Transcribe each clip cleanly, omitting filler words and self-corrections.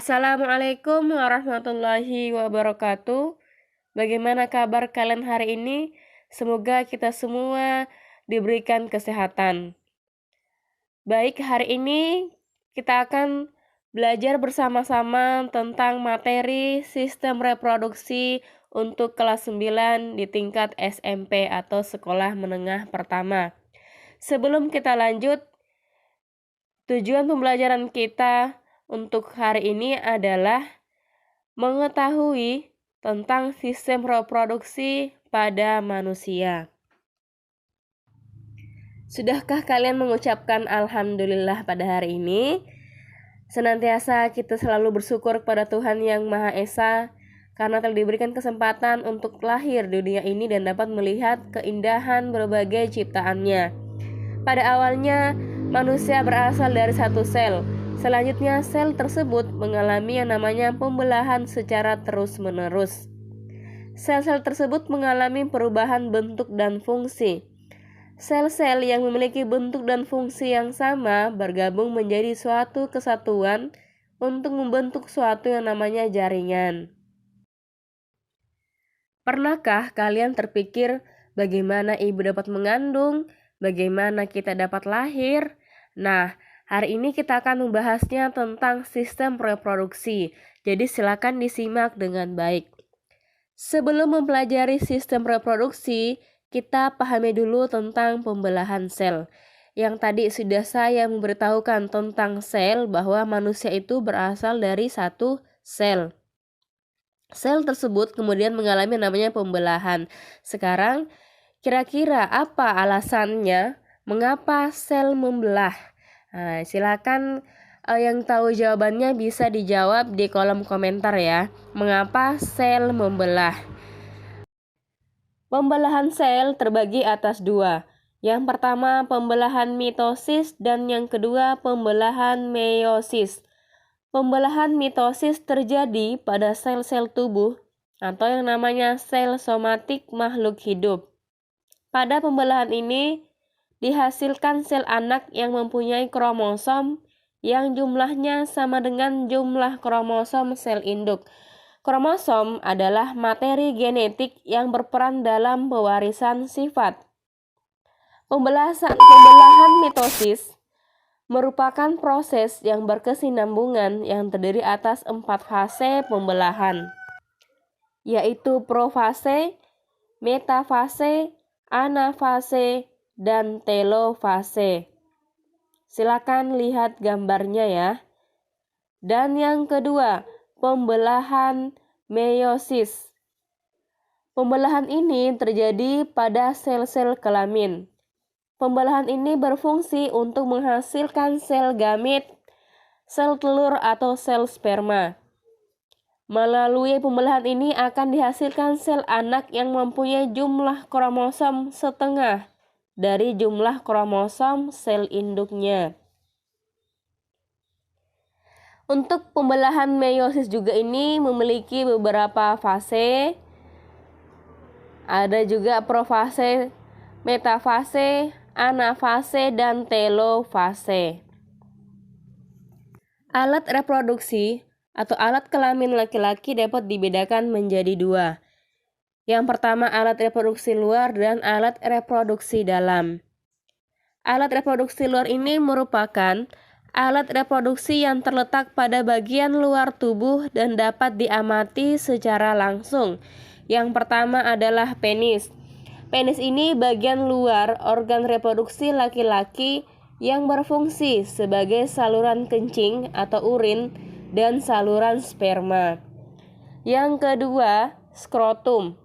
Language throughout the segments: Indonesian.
Assalamualaikum warahmatullahi wabarakatuh. Bagaimana kabar kalian hari ini? Semoga kita semua diberikan kesehatan. Baik, hari ini kita akan belajar bersama-sama tentang materi sistem reproduksi untuk kelas 9 di tingkat SMP atau sekolah menengah pertama. Sebelum kita lanjut, tujuan pembelajaran kita untuk hari ini adalah mengetahui tentang sistem reproduksi pada manusia. Sudahkah kalian mengucapkan alhamdulillah pada hari ini? Senantiasa kita selalu bersyukur kepada Tuhan Yang Maha Esa karena telah diberikan kesempatan untuk lahir di dunia ini dan dapat melihat keindahan berbagai ciptaannya. Pada awalnya, manusia berasal dari satu sel. Selanjutnya, sel tersebut mengalami yang namanya pembelahan secara terus-menerus. Sel-sel tersebut mengalami perubahan bentuk dan fungsi. Sel-sel yang memiliki bentuk dan fungsi yang sama bergabung menjadi suatu kesatuan untuk membentuk suatu yang namanya jaringan. Pernahkah kalian terpikir bagaimana ibu dapat mengandung? Bagaimana kita dapat lahir? Nah, hari ini kita akan membahasnya tentang sistem reproduksi. Jadi silakan disimak dengan baik. Sebelum mempelajari sistem reproduksi, kita pahami dulu tentang pembelahan sel. Yang tadi sudah saya memberitahukan tentang sel bahwa manusia itu berasal dari satu sel. Sel tersebut kemudian mengalami namanya pembelahan. Sekarang, kira-kira apa alasannya mengapa sel membelah? Nah, silakan yang tahu jawabannya bisa dijawab di kolom komentar ya. Mengapa sel membelah? Pembelahan sel terbagi atas dua. Yang pertama pembelahan mitosis dan yang kedua pembelahan meiosis. Pembelahan mitosis terjadi pada sel-sel tubuh atau yang namanya sel somatik makhluk hidup. Pada pembelahan ini dihasilkan sel anak yang mempunyai kromosom yang jumlahnya sama dengan jumlah kromosom sel induk. Kromosom adalah materi genetik yang berperan dalam pewarisan sifat. Pembelahan mitosis merupakan proses yang berkesinambungan yang terdiri atas 4 fase pembelahan, yaitu profase, metafase, anafase, dan telofase. Silakan lihat gambarnya ya. Dan yang kedua, pembelahan meiosis. Pembelahan ini terjadi pada sel-sel kelamin. Pembelahan ini berfungsi untuk menghasilkan sel gamit, sel telur atau sel sperma. Melalui pembelahan ini akan dihasilkan sel anak yang mempunyai jumlah kromosom setengah dari jumlah kromosom sel induknya. Untuk pembelahan meiosis juga ini memiliki beberapa fase. Ada juga profase, metafase, anafase, dan telofase. Alat reproduksi atau alat kelamin laki-laki dapat dibedakan menjadi dua. Yang pertama alat reproduksi luar dan alat reproduksi dalam. Alat reproduksi luar ini merupakan alat reproduksi yang terletak pada bagian luar tubuh dan dapat diamati secara langsung. Yang pertama adalah penis. Penis ini bagian luar organ reproduksi laki-laki yang berfungsi sebagai saluran kencing atau urin dan saluran sperma. Yang kedua, skrotum.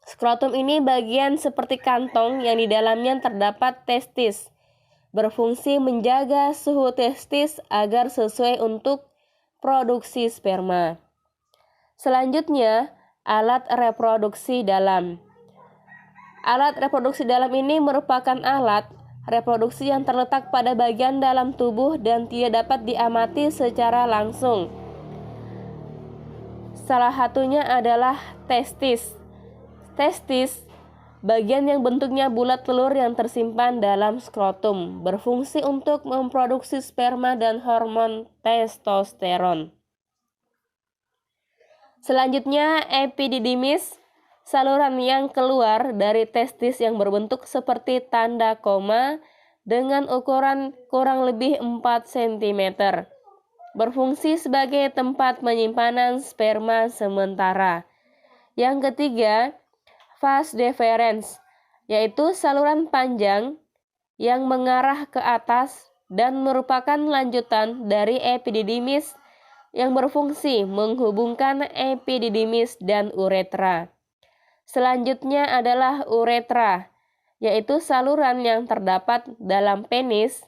Skrotum ini bagian seperti kantong yang di dalamnya terdapat testis. Berfungsi menjaga suhu testis agar sesuai untuk produksi sperma. Selanjutnya, alat reproduksi dalam. Alat reproduksi dalam ini merupakan alat reproduksi yang terletak pada bagian dalam tubuh dan tidak dapat diamati secara langsung. Salah satunya adalah testis. Testis bagian yang bentuknya bulat telur yang tersimpan dalam skrotum, berfungsi untuk memproduksi sperma dan hormon testosteron. Selanjutnya, epididymis, saluran yang keluar dari testis yang berbentuk seperti tanda koma dengan ukuran kurang lebih 4 cm. Berfungsi sebagai tempat penyimpanan sperma sementara. Yang ketiga, vas deferens, yaitu saluran panjang yang mengarah ke atas dan merupakan lanjutan dari epididymis yang berfungsi menghubungkan epididymis dan uretra. Selanjutnya adalah uretra, yaitu saluran yang terdapat dalam penis,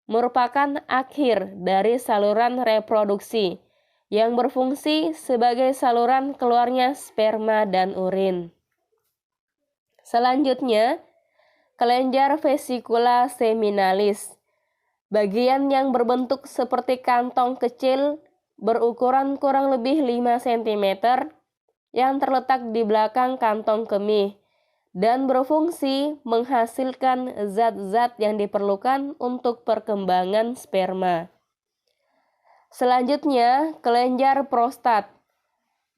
merupakan akhir dari saluran reproduksi yang berfungsi sebagai saluran keluarnya sperma dan urin. Selanjutnya, kelenjar vesicula seminalis, bagian yang berbentuk seperti kantong kecil berukuran kurang lebih 5 cm yang terletak di belakang kantong kemih dan berfungsi menghasilkan zat-zat yang diperlukan untuk perkembangan sperma. Selanjutnya, kelenjar prostat,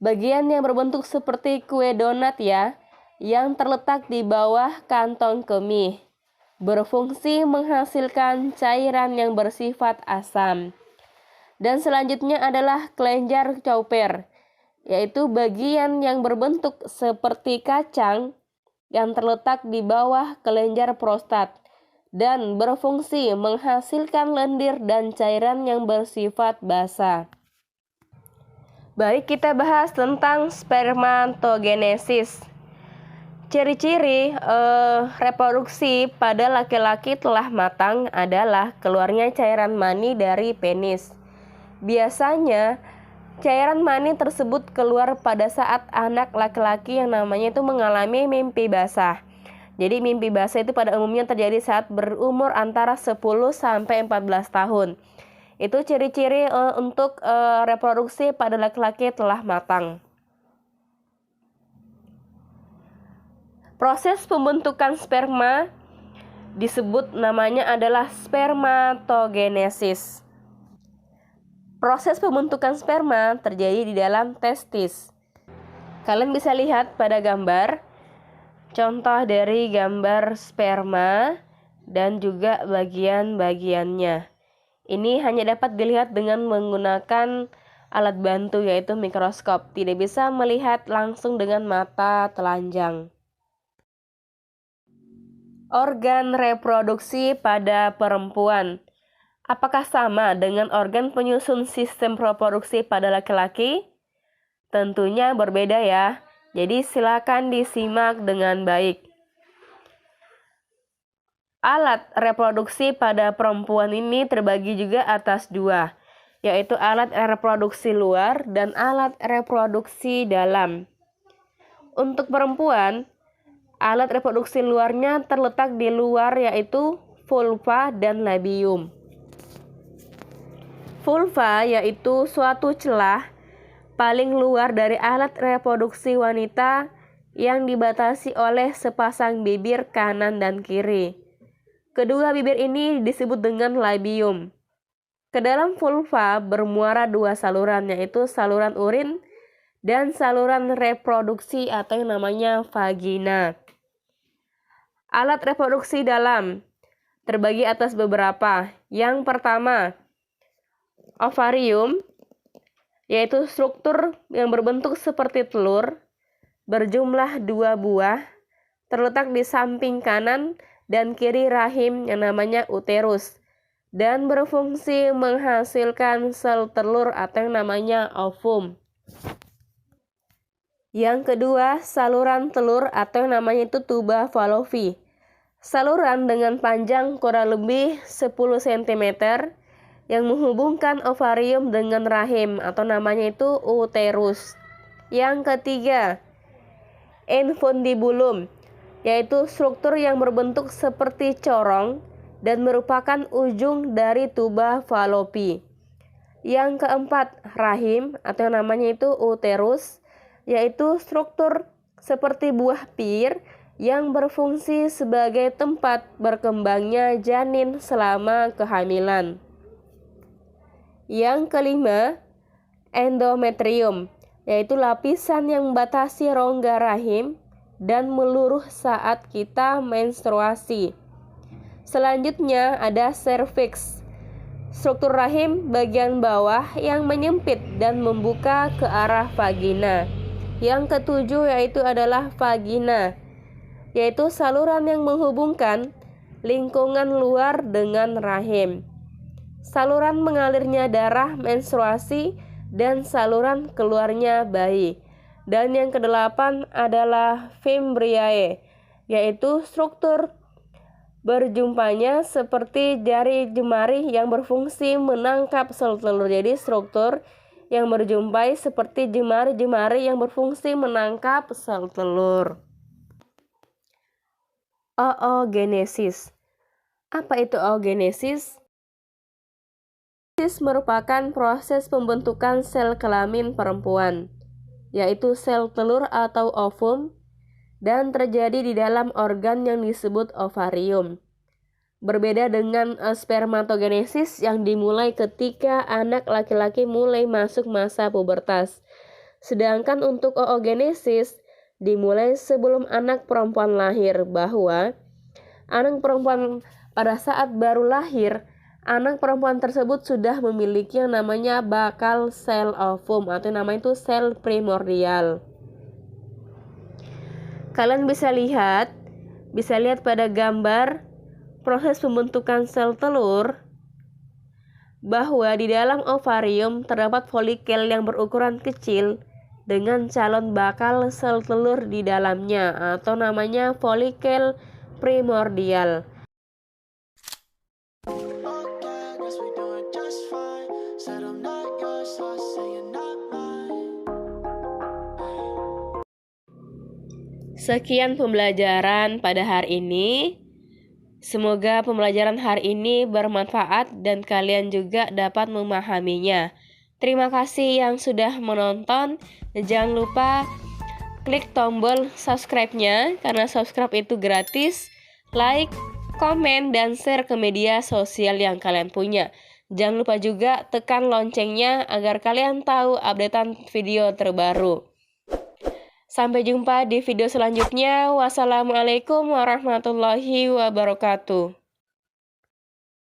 bagian yang berbentuk seperti kue donat yang terletak di bawah kantong kemih, berfungsi menghasilkan cairan yang bersifat asam. Dan selanjutnya adalah kelenjar Cowper, yaitu bagian yang berbentuk seperti kacang yang terletak di bawah kelenjar prostat dan berfungsi menghasilkan lendir dan cairan yang bersifat basa. Baik, kita bahas tentang spermatogenesis. Ciri-ciri reproduksi pada laki-laki telah matang adalah keluarnya cairan mani dari penis. Biasanya cairan mani tersebut keluar pada saat anak laki-laki yang namanya itu mengalami mimpi basah. Jadi mimpi basah itu pada umumnya terjadi saat berumur antara 10 sampai 14 tahun. Itu ciri-ciri untuk reproduksi pada laki-laki telah matang. Proses pembentukan sperma disebut namanya adalah spermatogenesis. Proses pembentukan sperma terjadi di dalam testis. Kalian bisa lihat pada gambar, contoh dari gambar sperma dan juga bagian-bagiannya. Ini hanya dapat dilihat dengan menggunakan alat bantu yaitu mikroskop. Tidak bisa melihat langsung dengan mata telanjang. Organ reproduksi pada perempuan. Apakah sama dengan organ penyusun sistem reproduksi pada laki-laki? Tentunya berbeda ya. Jadi silakan disimak dengan baik. Alat reproduksi pada perempuan ini terbagi juga atas dua, yaitu alat reproduksi luar dan alat reproduksi dalam. Untuk perempuan, alat reproduksi luarnya terletak di luar yaitu vulva dan labium. Vulva yaitu suatu celah paling luar dari alat reproduksi wanita yang dibatasi oleh sepasang bibir kanan dan kiri. Kedua bibir ini disebut dengan labium. Ke dalam vulva bermuara dua saluran, yaitu saluran urin dan saluran reproduksi atau yang namanya vagina. Alat reproduksi dalam terbagi atas beberapa. Yang pertama, ovarium, yaitu struktur yang berbentuk seperti telur, berjumlah 2 buah, terletak di samping kanan dan kiri rahim yang namanya uterus, dan berfungsi menghasilkan sel telur atau yang namanya ovum. Yang kedua, saluran telur atau yang namanya itu tuba fallopi. Saluran dengan panjang kurang lebih 10 cm yang menghubungkan ovarium dengan rahim atau namanya itu uterus. Yang ketiga, infundibulum, yaitu struktur yang berbentuk seperti corong dan merupakan ujung dari tuba fallopi. Yang keempat, rahim atau namanya itu uterus, yaitu struktur seperti buah pir yang berfungsi sebagai tempat berkembangnya janin selama kehamilan. Yang kelima, endometrium, yaitu lapisan yang membatasi rongga rahim dan meluruh saat kita menstruasi. Selanjutnya ada serviks, struktur rahim bagian bawah yang menyempit dan membuka ke arah vagina. Yang ketujuh yaitu adalah vagina, yaitu saluran yang menghubungkan lingkungan luar dengan rahim, saluran mengalirnya darah menstruasi, dan saluran keluarnya bayi. Dan yang kedelapan adalah fimbriae, yaitu struktur berjumpanya seperti jari jemari yang berfungsi menangkap sel telur. Jadi struktur yang berjumpai seperti jemari-jemari yang berfungsi menangkap sel telur. Oogenesis. Apa itu oogenesis? Oogenesis merupakan proses pembentukan sel kelamin perempuan, yaitu sel telur atau ovum, dan terjadi di dalam organ yang disebut ovarium. Berbeda dengan spermatogenesis yang dimulai ketika anak laki-laki mulai masuk masa pubertas. Sedangkan untuk oogenesis dimulai sebelum anak perempuan lahir, bahwa anak perempuan pada saat baru lahir, anak perempuan tersebut sudah memiliki yang namanya bakal sel ovum atau namanya itu sel primordial. Kalian bisa lihat pada gambar proses pembentukan sel telur bahwa di dalam ovarium terdapat folikel yang berukuran kecil dengan calon bakal sel telur di dalamnya atau namanya folikel primordial. Sekian pembelajaran pada hari ini. Semoga pembelajaran hari ini bermanfaat dan kalian juga dapat memahaminya. Terima kasih yang sudah menonton. Jangan lupa klik tombol subscribe-nya karena subscribe itu gratis. Like, komen, dan share ke media sosial yang kalian punya. Jangan lupa juga tekan loncengnya agar kalian tahu updatean video terbaru. Sampai jumpa di video selanjutnya. Wassalamualaikum warahmatullahi wabarakatuh.